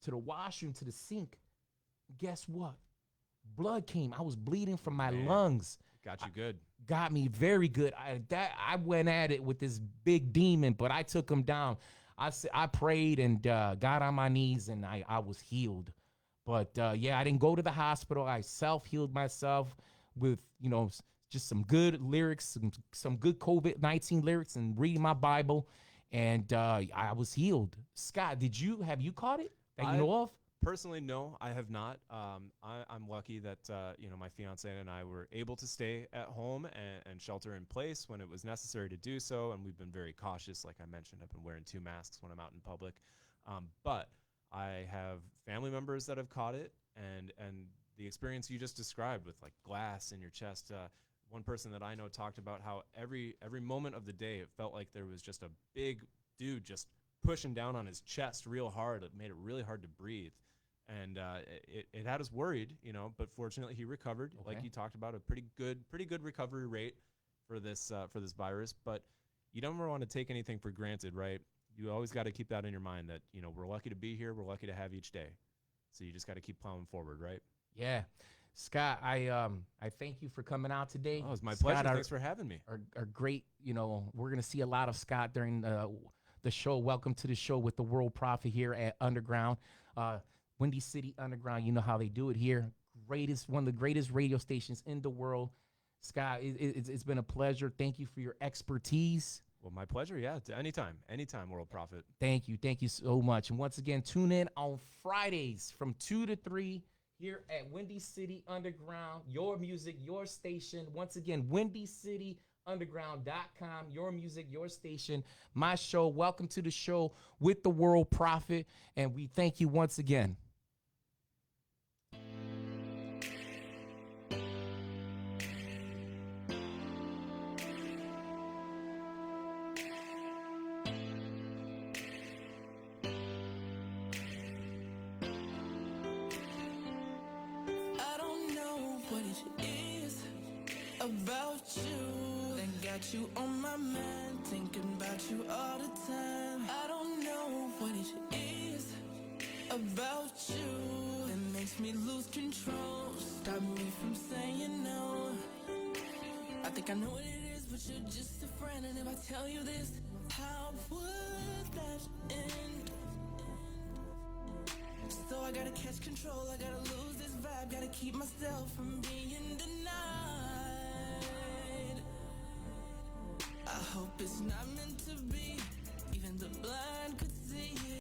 D: to the washroom, to the sink. Guess what? Blood came. I was bleeding from my lungs.
E: Got you good.
D: Got me very good. I went at it with this big demon, but I took him down. I prayed and got on my knees, and I was healed. But I didn't go to the hospital. I self-healed myself with just some good lyrics, some good COVID-19 lyrics, and reading my Bible, and I was healed. Scott, have you caught it that you know of?
E: Personally, no, I have not. I'm lucky that my fiance and I were able to stay at home and shelter in place when it was necessary to do so, and we've been very cautious. Like I mentioned, I've been wearing 2 masks when I'm out in public. But I have family members that have caught it, and the experience you just described with like glass in your chest. One person that I know talked about how every moment of the day it felt like there was just a big dude just pushing down on his chest real hard. It made it really hard to breathe. And it had us worried, but fortunately he recovered.
D: Okay.
E: Like you talked about, a pretty good recovery rate for this virus. But you don't ever want to take anything for granted, right? You always got to keep that in your mind that we're lucky to be here. We're lucky to have each day. So you just got to keep plowing forward, right?
D: Yeah, Scott, I thank you for coming out today.
E: Oh, it's my
D: Scott,
E: pleasure. Thanks for having me.
D: Are great. We're gonna see a lot of Scott during the show. Welcome to the show with the World Prophet here at Underground. Windy City Underground, you know how they do it here. One of the greatest radio stations in the world. Scott, it's been a pleasure. Thank you for your expertise.
E: Well, my pleasure. Yeah, anytime, World Prophet.
D: Thank you so much. And once again, tune in on Fridays from 2 to 3 here at Windy City Underground. Your music, your station. Once again, WindyCityUnderground.com. Your music, your station. My show. Welcome to the show with the World Prophet, and we thank you once again.
C: About you, that got you on my mind, thinking about you all the time. I don't know what it is about you that makes me lose control, stop me from saying no. I think I know what it is, but you're just a friend, and if I tell you this, how would that end? So I gotta catch control, I gotta lose this vibe, gotta keep myself from being denied. I hope it's not meant to be, even the blind could see it.